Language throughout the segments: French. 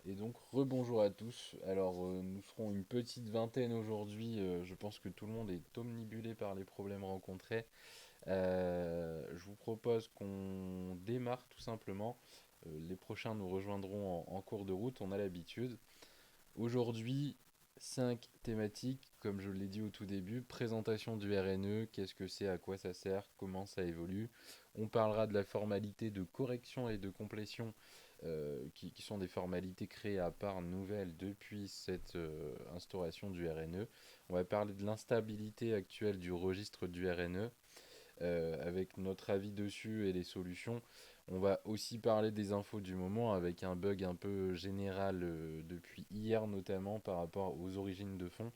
Et donc, rebonjour à tous. Alors, nous serons une petite vingtaine aujourd'hui. Je pense que tout le monde est omnibulé par les problèmes rencontrés. Je vous propose qu'on démarre tout simplement. Les prochains nous rejoindront en cours de route, on a l'habitude. Aujourd'hui, 5 thématiques, comme je l'ai dit au tout début. Présentation du RNE, qu'est-ce que c'est, à quoi ça sert, comment ça évolue. On parlera de la formalité de correction et de complétion, qui sont des formalités créées à part nouvelles depuis cette instauration du RNE. On va parler de l'instabilité actuelle du registre du RNE, avec notre avis dessus et les solutions. On va aussi parler des infos du moment avec un bug un peu général depuis hier notamment par rapport aux origines de fond.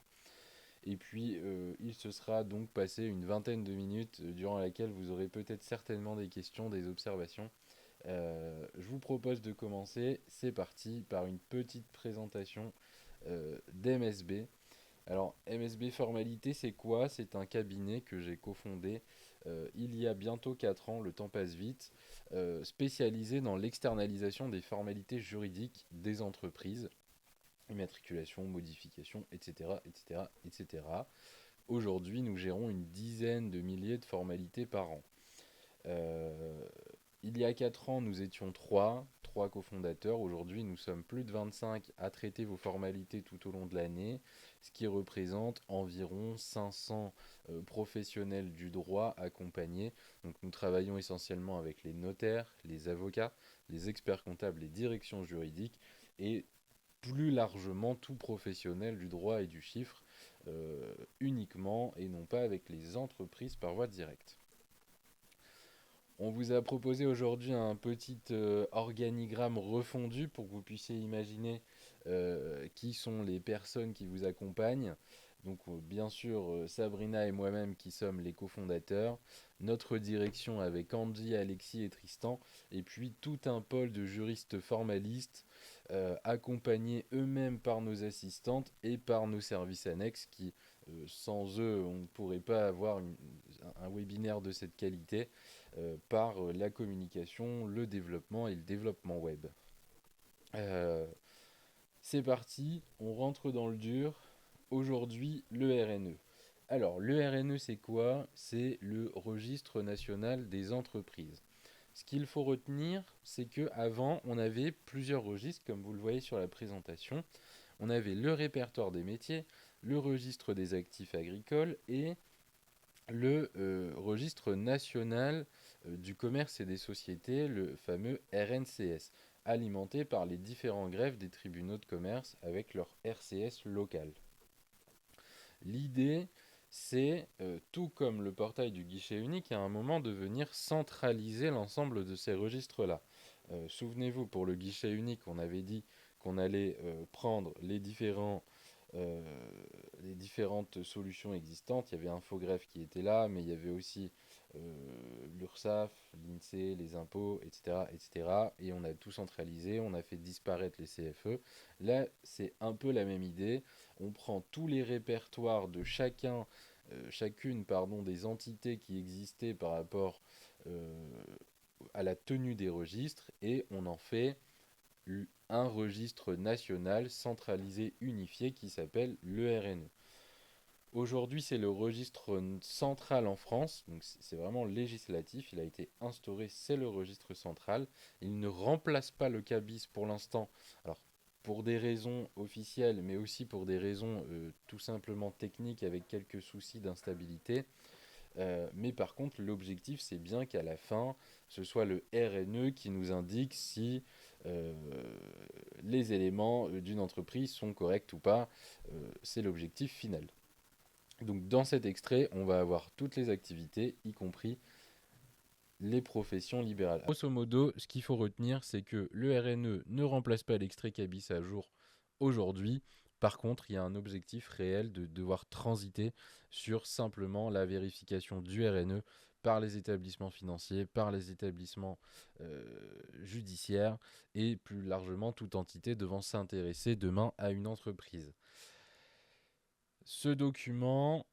Et puis il se sera donc passé une vingtaine de minutes durant laquelle vous aurez peut-être certainement des questions, des observations. Je vous propose de commencer, c'est parti, par une petite présentation d'MSB. Alors, MSB Formalité, c'est quoi? C'est un cabinet que j'ai cofondé il y a bientôt 4 ans, le temps passe vite, spécialisé dans l'externalisation des formalités juridiques des entreprises, immatriculation, modification, etc., etc., etc. Aujourd'hui, nous gérons une dizaine de milliers de formalités par an. Euh, il y a 4 ans, nous étions trois cofondateurs. Aujourd'hui, nous sommes plus de 25 à traiter vos formalités tout au long de l'année, ce qui représente environ 500 professionnels du droit accompagnés. Donc, nous travaillons essentiellement avec les notaires, les avocats, les experts comptables, les directions juridiques et plus largement tout professionnel du droit et du chiffre, uniquement et non pas avec les entreprises par voie directe. On vous a proposé aujourd'hui un petit organigramme refondu pour que vous puissiez imaginer qui sont les personnes qui vous accompagnent. Donc bien sûr Sabrina et moi-même qui sommes les cofondateurs, notre direction avec Andy, Alexis et Tristan, et puis tout un pôle de juristes formalistes accompagnés eux-mêmes par nos assistantes et par nos services annexes qui, sans eux, on ne pourrait pas avoir un webinaire de cette qualité, par la communication, le développement et le développement web. Euh, c'est parti, on rentre dans le dur. Aujourd'hui, le RNE. Alors, le RNE, c'est quoi? C'est le registre national des entreprises. Ce qu'il faut retenir, c'est que avant, on avait plusieurs registres, comme vous le voyez sur la présentation. On avait le répertoire des métiers, le registre des actifs agricoles et le registre national du commerce et des sociétés, le fameux RNCS, alimenté par les différents greffes des tribunaux de commerce avec leur RCS local. L'idée, c'est, tout comme le portail du guichet unique, à un moment de venir centraliser l'ensemble de ces registres-là. Souvenez-vous, pour le guichet unique, on avait dit qu'on allait prendre euh, les différentes solutions existantes. Il y avait Infogreffe qui était là, mais il y avait aussi l'URSSAF, l'INSEE, les impôts, etc., etc. Et on a tout centralisé, on a fait disparaître les CFE. Là, c'est un peu la même idée. On prend tous les répertoires de chacune des entités qui existaient par rapport euh, à la tenue des registres et on en fait un registre national centralisé unifié qui s'appelle le RNE. Aujourd'hui, c'est le registre central en France, donc c'est vraiment législatif, il a été instauré, c'est le registre central. Il ne remplace pas le CABIS pour l'instant, alors pour des raisons officielles, mais aussi pour des raisons tout simplement techniques avec quelques soucis d'instabilité. Mais par contre, l'objectif, c'est bien qu'à la fin, ce soit le RNE qui nous indique si euh, les éléments d'une entreprise sont corrects ou pas. C'est l'objectif final. Donc dans cet extrait, on va avoir toutes les activités, y compris les professions libérales. Grosso modo, ce qu'il faut retenir, c'est que le RNE ne remplace pas l'extrait CABIS à jour aujourd'hui. Par contre, il y a un objectif réel de devoir transiter sur simplement la vérification du RNE par les établissements financiers, par les établissements judiciaires et plus largement toute entité devant s'intéresser demain à une entreprise. Ce document,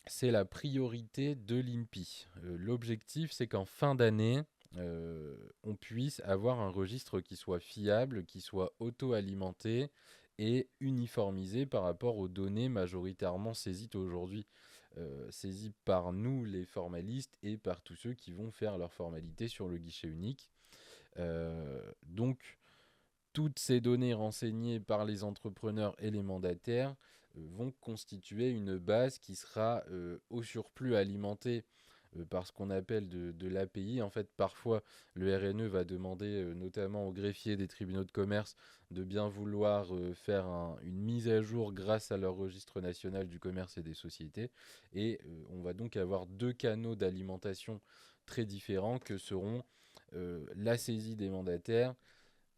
c'est la priorité de l'INPI. L'objectif, c'est qu'en fin d'année, on puisse avoir un registre qui soit fiable, qui soit auto-alimenté et uniformisé par rapport aux données majoritairement saisies aujourd'hui, saisies par nous les formalistes et par tous ceux qui vont faire leurs formalités sur le guichet unique. Donc, toutes ces données renseignées par les entrepreneurs et les mandataires vont constituer une base qui sera au surplus alimentée par ce qu'on appelle de l'API. En fait, parfois, le RNE va demander, notamment aux greffiers des tribunaux de commerce, de bien vouloir faire une mise à jour grâce à leur registre national du commerce et des sociétés. Et on va donc avoir deux canaux d'alimentation très différents que seront la saisie des mandataires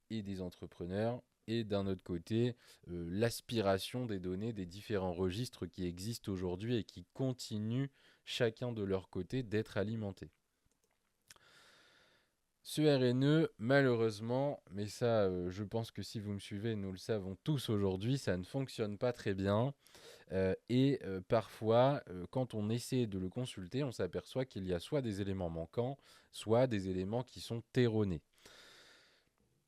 et des entrepreneurs, et d'un autre côté, l'aspiration des données des différents registres qui existent aujourd'hui et qui continuent chacun de leur côté d'être alimentés. Ce RNE, malheureusement, mais ça, je pense que si vous me suivez, nous le savons tous aujourd'hui, ça ne fonctionne pas très bien. Parfois, quand on essaie de le consulter, on s'aperçoit qu'il y a soit des éléments manquants, soit des éléments qui sont erronés.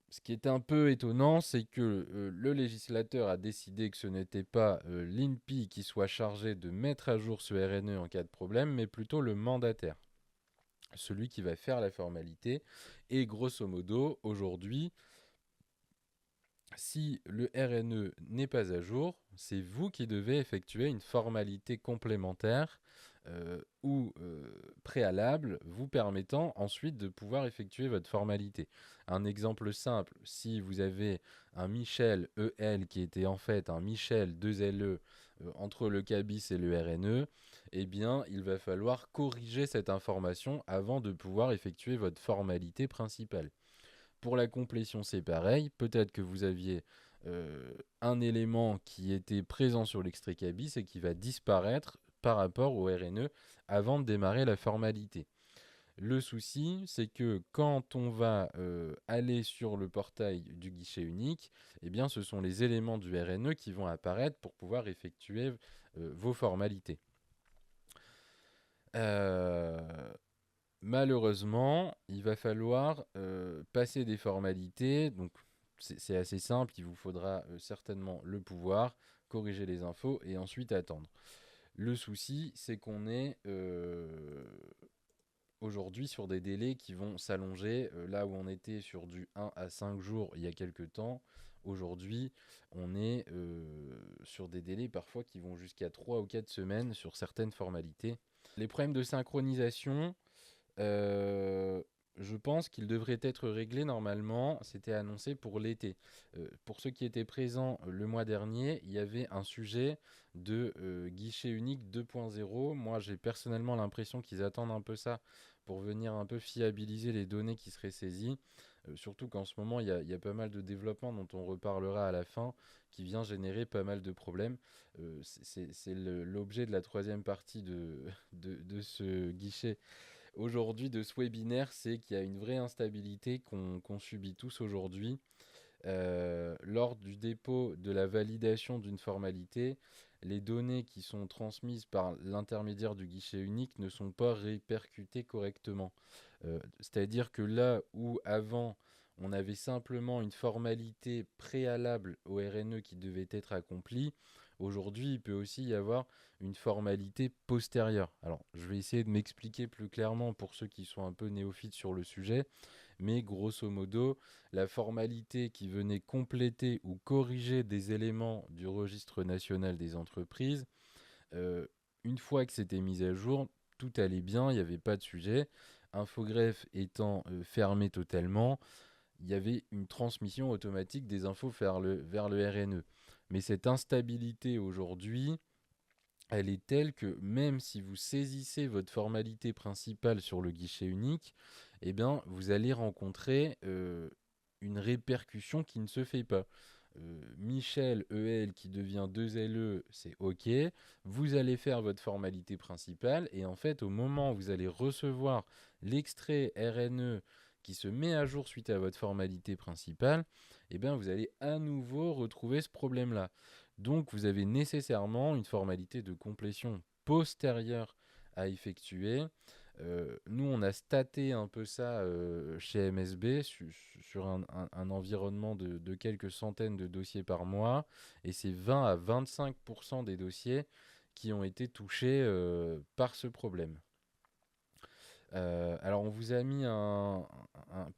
Ce qui est un peu étonnant, c'est que le législateur a décidé que ce n'était pas l'INPI qui soit chargé de mettre à jour ce RNE en cas de problème, mais plutôt le mandataire, celui qui va faire la formalité. Et grosso modo, aujourd'hui, si le RNE n'est pas à jour, c'est vous qui devez effectuer une formalité complémentaire ou préalable vous permettant ensuite de pouvoir effectuer votre formalité. Un exemple simple, si vous avez un Michel EL qui était en fait un Michel 2LE entre le CABIS et le RNE, eh bien il va falloir corriger cette information avant de pouvoir effectuer votre formalité principale. Pour la complétion, c'est pareil. Peut-être que vous aviez un élément qui était présent sur l'extrait CABIS et qui va disparaître par rapport au RNE avant de démarrer la formalité. Le souci, c'est que quand on va aller sur le portail du guichet unique, eh bien, ce sont les éléments du RNE qui vont apparaître pour pouvoir effectuer vos formalités. Malheureusement, il va falloir passer des formalités. Donc, c'est assez simple. Il vous faudra certainement le pouvoir, corriger les infos et ensuite attendre. Le souci, c'est qu'on est aujourd'hui sur des délais qui vont s'allonger. Là où on était sur du 1 à 5 jours il y a quelques temps, aujourd'hui, on est sur des délais parfois qui vont jusqu'à 3 ou 4 semaines sur certaines formalités. Les problèmes de synchronisation, je pense qu'il devrait être réglé normalement. C'était annoncé pour l'été. Pour ceux qui étaient présents le mois dernier, il y avait un sujet de guichet unique 2.0. Moi, j'ai personnellement l'impression qu'ils attendent un peu ça pour venir un peu fiabiliser les données qui seraient saisies. Surtout qu'en ce moment, il y a pas mal de développement dont on reparlera à la fin qui vient générer pas mal de problèmes. C'est l'objet de la troisième partie de ce guichet aujourd'hui, de ce webinaire, c'est qu'il y a une vraie instabilité qu'on subit tous aujourd'hui. Lors du dépôt de la validation d'une formalité, les données qui sont transmises par l'intermédiaire du guichet unique ne sont pas répercutées correctement. C'est-à-dire que là où avant on avait simplement une formalité préalable au RNE qui devait être accomplie, aujourd'hui il peut aussi y avoir une formalité postérieure. Alors je vais essayer de m'expliquer plus clairement pour ceux qui sont un peu néophytes sur le sujet, mais grosso modo, la formalité qui venait compléter ou corriger des éléments du registre national des entreprises, une fois que c'était mis à jour, tout allait bien, il n'y avait pas de sujet. Infogreffe étant fermé totalement, il y avait une transmission automatique des infos vers le RNE. Mais cette instabilité aujourd'hui, elle est telle que même si vous saisissez votre formalité principale sur le guichet unique, eh bien, vous allez rencontrer une répercussion qui ne se fait pas. Michel EL qui devient 2LE, c'est OK. Vous allez faire votre formalité principale et en fait, au moment où vous allez recevoir l'extrait RNE qui se met à jour suite à votre formalité principale, eh bien, vous allez à nouveau retrouver ce problème-là. Donc, vous avez nécessairement une formalité de complétion postérieure à effectuer Nous, on a staté un peu ça chez MSB sur un environnement de quelques centaines de dossiers par mois, et c'est 20 à 25% des dossiers qui ont été touchés par ce problème. Alors, on vous a mis un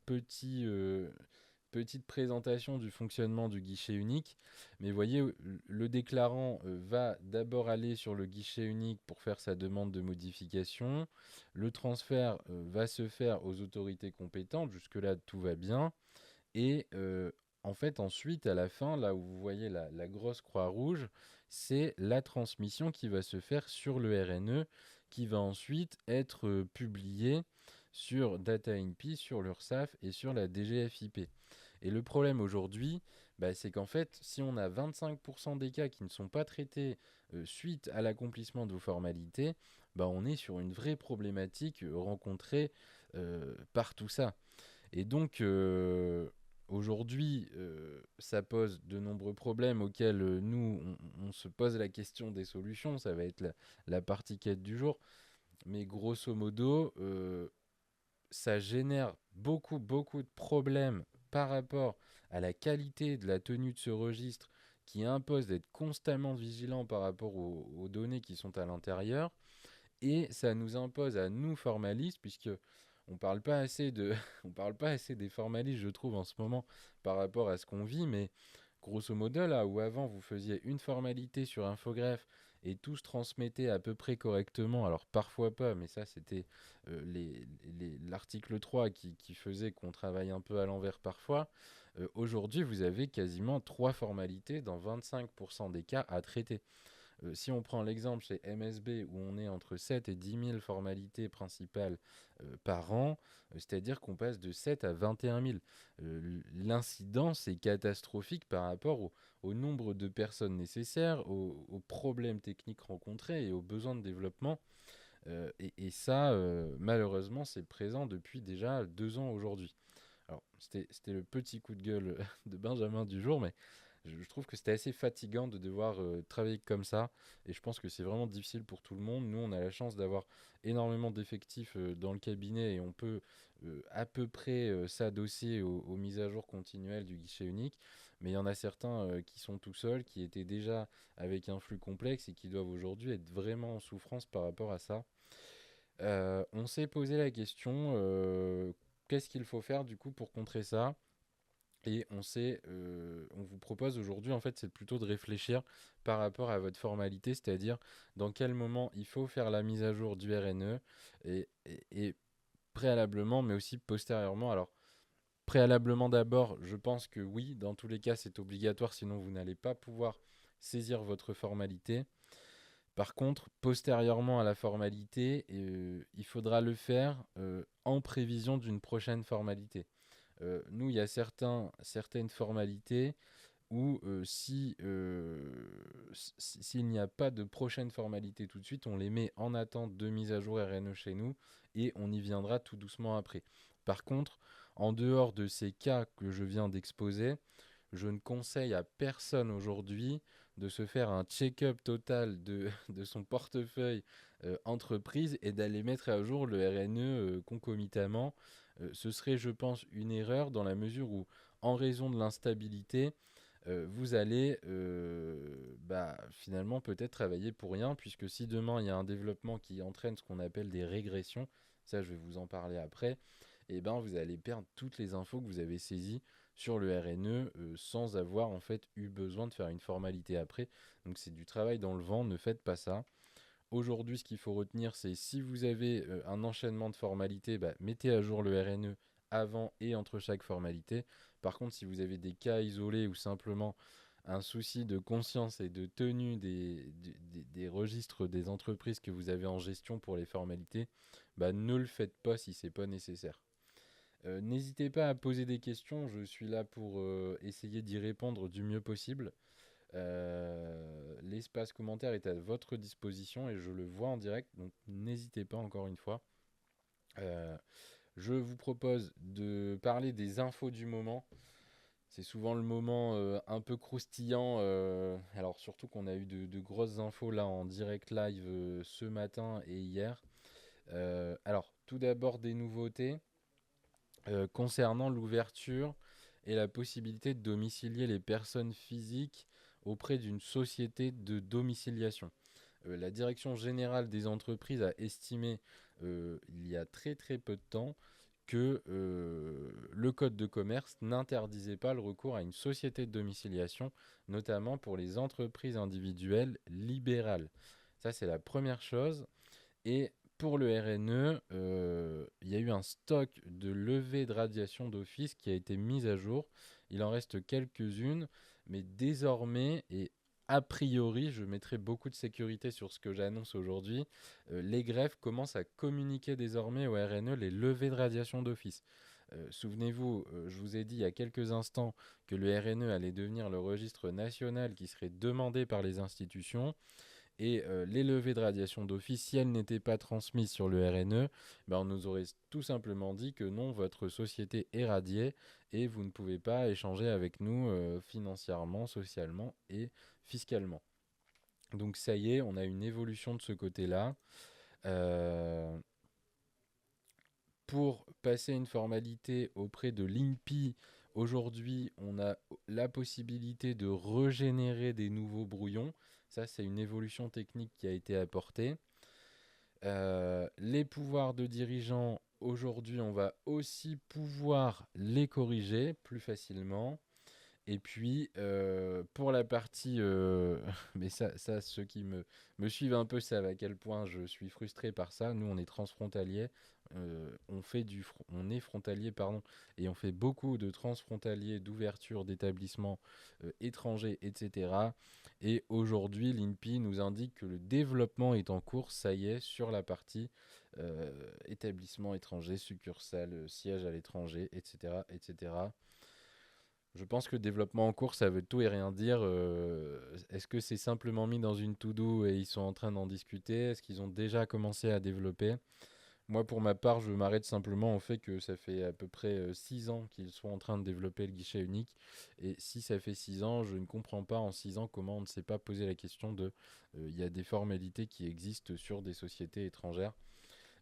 petite présentation du fonctionnement du guichet unique, mais vous voyez, le déclarant va d'abord aller sur le guichet unique pour faire sa demande de modification. Le transfert va se faire aux autorités compétentes, jusque-là tout va bien. Et en fait, ensuite, à la fin, là où vous voyez la grosse croix rouge, c'est la transmission qui va se faire sur le RNE, qui va ensuite être publiée sur DataINP, sur l'URSSAF et sur la DGFiP. Et le problème aujourd'hui, bah, c'est qu'en fait, si on a 25% des cas qui ne sont pas traités suite à l'accomplissement de vos formalités, bah, on est sur une vraie problématique rencontrée par tout ça. Et donc, aujourd'hui, ça pose de nombreux problèmes auxquels nous, on se pose la question des solutions. Ça va être la partie quête du jour. Mais grosso modo, ça génère beaucoup, beaucoup de problèmes par rapport à la qualité de la tenue de ce registre qui impose d'être constamment vigilant par rapport aux données qui sont à l'intérieur. Et ça nous impose à nous formalistes, puisque on parle pas assez on parle pas assez des formalistes, je trouve, en ce moment par rapport à ce qu'on vit, mais grosso modo, là où avant vous faisiez une formalité sur Infogreffe et tout se transmettait à peu près correctement, alors parfois pas, mais ça c'était l'article 3 qui faisait qu'on travaille un peu à l'envers parfois. Aujourd'hui, vous avez quasiment 3 formalités dans 25% des cas à traiter. Si on prend l'exemple chez MSB où on est entre 7 et 10 000 formalités principales par an, c'est-à-dire qu'on passe de 7 à 21 000. L'incidence est catastrophique par rapport au nombre de personnes nécessaires, aux problèmes techniques rencontrés et aux besoins de développement. Et ça, malheureusement, c'est présent depuis déjà 2 ans aujourd'hui. Alors, c'était le petit coup de gueule de Benjamin du jour, mais je trouve que c'était assez fatigant de devoir travailler comme ça. Et je pense que c'est vraiment difficile pour tout le monde. Nous, on a la chance d'avoir énormément d'effectifs dans le cabinet et on peut à peu près s'adosser aux mises à jour continuelles du guichet unique. Mais il y en a certains qui sont tout seuls, qui étaient déjà avec un flux complexe et qui doivent aujourd'hui être vraiment en souffrance par rapport à ça. On s'est posé la question, qu'est-ce qu'il faut faire du coup pour contrer ça? Et on vous propose aujourd'hui, en fait, c'est plutôt de réfléchir par rapport à votre formalité, c'est-à-dire dans quel moment il faut faire la mise à jour du RNE et préalablement, mais aussi postérieurement. Alors, préalablement d'abord, je pense que oui, dans tous les cas, c'est obligatoire, sinon vous n'allez pas pouvoir saisir votre formalité. Par contre, postérieurement à la formalité, il faudra le faire en prévision d'une prochaine formalité. Nous, il y a certaines formalités où s'il n'y a pas de prochaine formalité tout de suite, on les met en attente de mise à jour RNE chez nous et on y viendra tout doucement après. Par contre, en dehors de ces cas que je viens d'exposer, je ne conseille à personne aujourd'hui de se faire un check-up total de son portefeuille entreprise et d'aller mettre à jour le RNE concomitamment. Ce serait, je pense, une erreur dans la mesure où, en raison de l'instabilité, vous allez finalement peut-être travailler pour rien, puisque si demain il y a un développement qui entraîne ce qu'on appelle des régressions, ça je vais vous en parler après, et ben vous allez perdre toutes les infos que vous avez saisies sur le RNE sans avoir en fait eu besoin de faire une formalité après. Donc c'est du travail dans le vent, ne faites pas ça. Aujourd'hui, ce qu'il faut retenir, c'est si vous avez un enchaînement de formalités, mettez à jour le RNE avant et entre chaque formalité. Par contre, si vous avez des cas isolés ou simplement un souci de conscience et de tenue des registres des entreprises que vous avez en gestion pour les formalités, ne le faites pas si ce n'est pas nécessaire. N'hésitez pas à poser des questions, je suis là pour essayer d'y répondre du mieux possible. L'espace commentaire est à votre disposition et je le vois en direct, donc n'hésitez pas encore une fois. Euh, je vous propose de parler des infos du moment. C'est souvent le moment un peu croustillant, alors surtout qu'on a eu de grosses infos là en direct live ce matin et hier. Alors, tout d'abord des nouveautés concernant l'ouverture et la possibilité de domicilier les personnes physiques auprès d'une société de domiciliation. La direction générale des entreprises a estimé il y a très très peu de temps que le code de commerce n'interdisait pas le recours à une société de domiciliation, notamment pour les entreprises individuelles libérales. Ça, c'est la première chose. Et pour le RNE, il y a eu un stock de levées de radiation d'office qui a été mis à jour. Il en reste quelques-unes, mais désormais, et a priori, je mettrai beaucoup de sécurité sur ce que j'annonce aujourd'hui, les greffes commencent à communiquer désormais au RNE les levées de radiation d'office. Souvenez-vous, je vous ai dit il y a quelques instants que le RNE allait devenir le registre national qui serait demandé par les institutions. Et les levées de radiation d'office, si elles n'étaient pas transmises sur le RNE, ben on nous aurait tout simplement dit que non, votre société est radiée et vous ne pouvez pas échanger avec nous financièrement, socialement et fiscalement. Donc ça y est, on a une évolution de ce côté-là. Euh, pour passer une formalité auprès de l'INPI, aujourd'hui, on a la possibilité de régénérer des nouveaux brouillons. Ça, c'est une évolution technique qui a été apportée. Les pouvoirs de dirigeants, aujourd'hui, on va aussi pouvoir les corriger plus facilement. Et puis, pour la partie, mais ça ceux qui me suivent un peu savent à quel point je suis frustré par ça. Nous, on est transfrontalier, on est frontalier, pardon, et on fait beaucoup de transfrontaliers, d'ouverture d'établissements étrangers, etc. Et aujourd'hui, l'INPI nous indique que le développement est en cours, ça y est, sur la partie établissement étranger, succursale, siège à l'étranger, etc., etc. Je pense que développement en cours, ça veut tout et rien dire. Est-ce que c'est simplement mis dans une to-do et ils sont en train d'en discuter? Est-ce qu'ils ont déjà commencé à développer? Moi, pour ma part, je m'arrête simplement au fait que ça fait à peu près 6 ans qu'ils sont en train de développer le guichet unique. Et si ça fait 6 ans, je ne comprends pas en 6 ans comment on ne s'est pas posé la question de... Il y a des formalités qui existent sur des sociétés étrangères.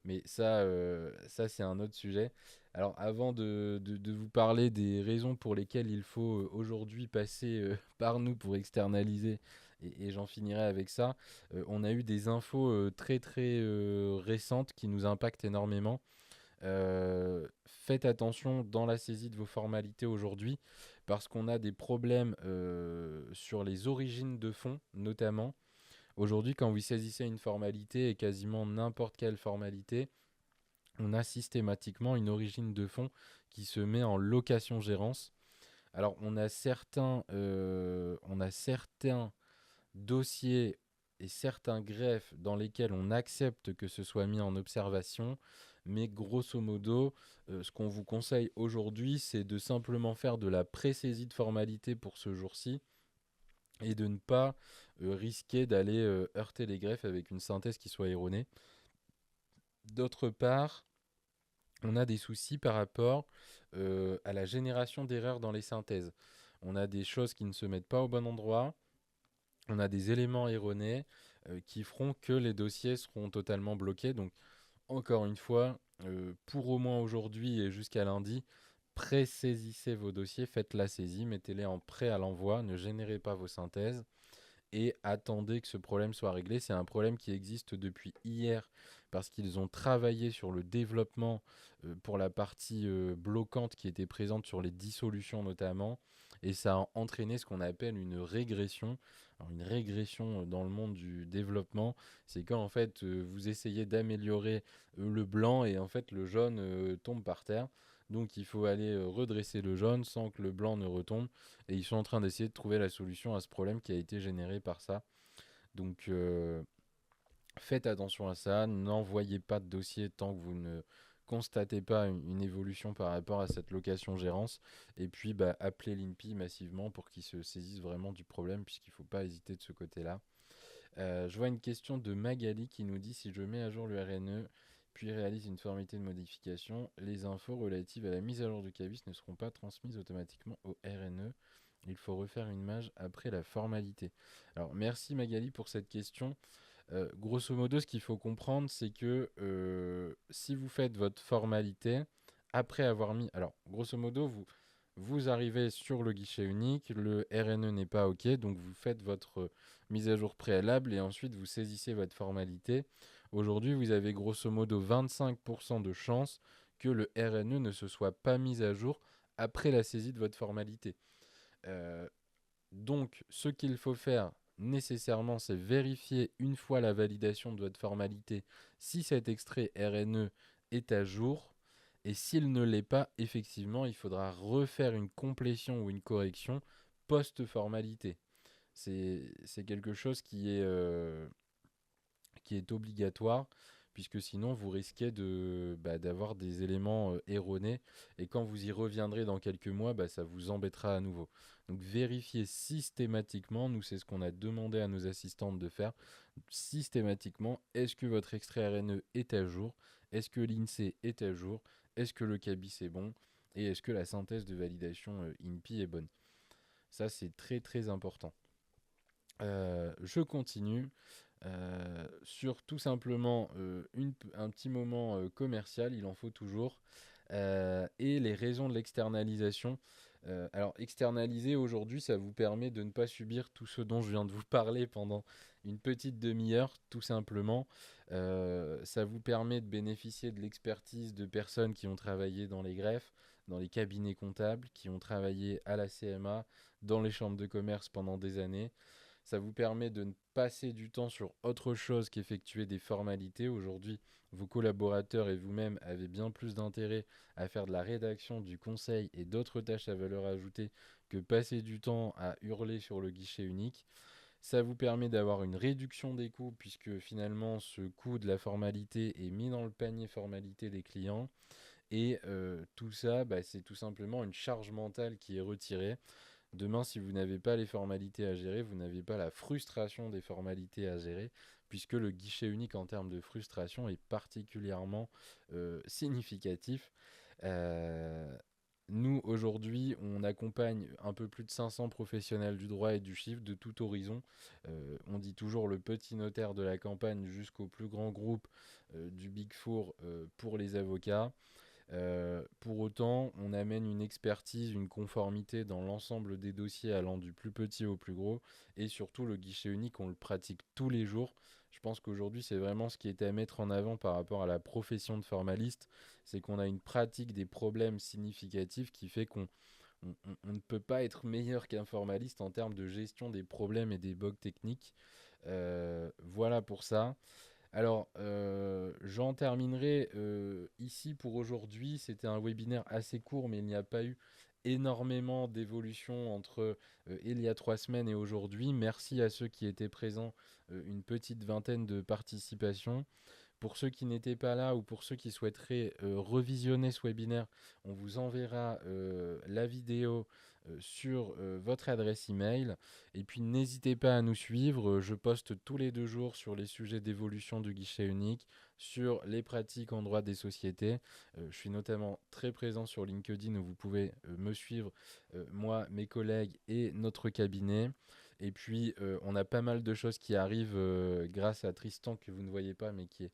Mais ça c'est un autre sujet. Alors, avant de vous parler des raisons pour lesquelles il faut aujourd'hui passer par nous pour externaliser, et j'en finirai avec ça, on a eu des infos très très récentes qui nous impactent énormément. Faites attention dans la saisie de vos formalités aujourd'hui, parce qu'on a des problèmes sur les origines de fonds, notamment. Aujourd'hui, quand vous saisissez une formalité, et quasiment n'importe quelle formalité, on a systématiquement une origine de fonds qui se met en location-gérance. Alors, on a certains dossiers et certains greffes dans lesquels on accepte que ce soit mis en observation, mais grosso modo, ce qu'on vous conseille aujourd'hui, c'est de simplement faire de la pré-saisie de formalité pour ce jour-ci et de ne pas risquer d'aller heurter les greffes avec une synthèse qui soit erronée. D'autre part, on a des soucis par rapport à la génération d'erreurs dans les synthèses. On a des choses qui ne se mettent pas au bon endroit, on a des éléments erronés qui feront que les dossiers seront totalement bloqués. Donc, encore une fois, pour au moins aujourd'hui et jusqu'à lundi, pré-saisissez vos dossiers, faites la saisie, mettez-les en prêt à l'envoi, ne générez pas vos synthèses et attendez que ce problème soit réglé. C'est un problème qui existe depuis hier parce qu'ils ont travaillé sur le développement pour la partie bloquante qui était présente sur les dissolutions notamment, et ça a entraîné ce qu'on appelle une régression. Alors, une régression dans le monde du développement, c'est quand en fait vous essayez d'améliorer le blanc et en fait le jaune tombe par terre. Donc il faut aller redresser le jaune sans que le blanc ne retombe. Et ils sont en train d'essayer de trouver la solution à ce problème qui a été généré par ça. Donc faites attention à ça. N'envoyez pas de dossier tant que vous ne constatez pas une évolution par rapport à cette location gérance. Et puis bah, appelez l'INPI massivement pour qu'ils se saisissent vraiment du problème puisqu'il ne faut pas hésiter de ce côté-là. Je vois une question de Magali qui nous dit: si je mets à jour le RNE puis réalise une formalité de modification, les infos relatives à la mise à jour du CABIS ne seront pas transmises automatiquement au RNE. Il faut refaire une mage après la formalité. Alors merci Magali pour cette question. Grosso modo, ce qu'il faut comprendre, c'est que si vous faites votre formalité, après avoir mis... Alors, grosso modo, vous arrivez sur le guichet unique, le RNE n'est pas OK, donc vous faites votre mise à jour préalable et ensuite vous saisissez votre formalité. Aujourd'hui, vous avez grosso modo 25% de chances que le RNE ne se soit pas mis à jour après la saisie de votre formalité. Euh, donc, ce qu'il faut faire nécessairement, c'est vérifier une fois la validation de votre formalité si cet extrait RNE est à jour. Et s'il ne l'est pas, effectivement, il faudra refaire une complétion ou une correction post-formalité. C'est quelque chose qui est obligatoire, puisque sinon vous risquez d'avoir des éléments erronés, et quand vous y reviendrez dans quelques mois, ça vous embêtera à nouveau. Donc vérifiez systématiquement, nous c'est ce qu'on a demandé à nos assistantes de faire, systématiquement, est-ce que votre extrait RNE est à jour, est-ce que l'INSEE est à jour, est-ce que le CABIS est bon, et est-ce que la synthèse de validation INPI est bonne. Ça c'est très très important. Je continue sur tout simplement un petit moment commercial, il en faut toujours, et les raisons de l'externalisation. Alors, externaliser aujourd'hui, ça vous permet de ne pas subir tout ce dont je viens de vous parler pendant une petite demi-heure, tout simplement. Ça vous permet de bénéficier de l'expertise de personnes qui ont travaillé dans les greffes, dans les cabinets comptables, qui ont travaillé à la CMA, dans les chambres de commerce pendant des années. Ça vous permet de ne passer du temps sur autre chose qu'effectuer des formalités. Aujourd'hui, vos collaborateurs et vous-même avez bien plus d'intérêt à faire de la rédaction, du conseil et d'autres tâches à valeur ajoutée que passer du temps à hurler sur le guichet unique. Ça vous permet d'avoir une réduction des coûts puisque finalement ce coût de la formalité est mis dans le panier formalité des clients. Et tout ça, c'est tout simplement une charge mentale qui est retirée. Demain, si vous n'avez pas les formalités à gérer, vous n'avez pas la frustration des formalités à gérer, puisque le guichet unique en termes de frustration est particulièrement significatif. Euh, Nous, aujourd'hui, on accompagne un peu plus de 500 professionnels du droit et du chiffre de tout horizon. On dit toujours le petit notaire de la campagne jusqu'au plus grand groupe du Big Four pour les avocats. Pour autant, on amène une expertise, une conformité dans l'ensemble des dossiers allant du plus petit au plus gros. Et surtout, le guichet unique, on le pratique tous les jours. Je pense qu'aujourd'hui, c'est vraiment ce qui est à mettre en avant par rapport à la profession de formaliste. C'est qu'on a une pratique des problèmes significatifs qui fait qu'on ne peut pas être meilleur qu'un formaliste en termes de gestion des problèmes et des bugs techniques. Voilà pour ça. Alors, j'en terminerai ici pour aujourd'hui. C'était un webinaire assez court, mais il n'y a pas eu énormément d'évolution entre il y a 3 semaines et aujourd'hui. Merci à ceux qui étaient présents, une petite vingtaine de participations. Pour ceux qui n'étaient pas là ou pour ceux qui souhaiteraient revisionner ce webinaire, on vous enverra la vidéo sur votre adresse email. Et puis n'hésitez pas à nous suivre. Je poste tous les 2 jours sur les sujets d'évolution du guichet unique, sur les pratiques en droit des sociétés. Je suis notamment très présent sur LinkedIn où vous pouvez me suivre, moi, mes collègues et notre cabinet. Et puis, on a pas mal de choses qui arrivent grâce à Tristan que vous ne voyez pas, mais qui est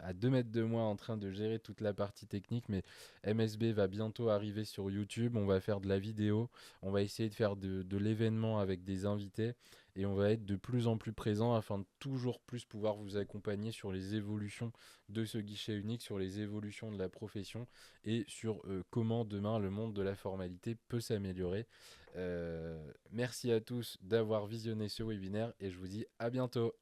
à 2 mètres de moi en train de gérer toute la partie technique. Mais MSB va bientôt arriver sur YouTube. On va faire de la vidéo. On va essayer de faire de l'événement avec des invités. Et on va être de plus en plus présent afin de toujours plus pouvoir vous accompagner sur les évolutions de ce guichet unique, sur les évolutions de la profession et sur comment demain le monde de la formalité peut s'améliorer. Merci à tous d'avoir visionné ce webinaire et je vous dis à bientôt.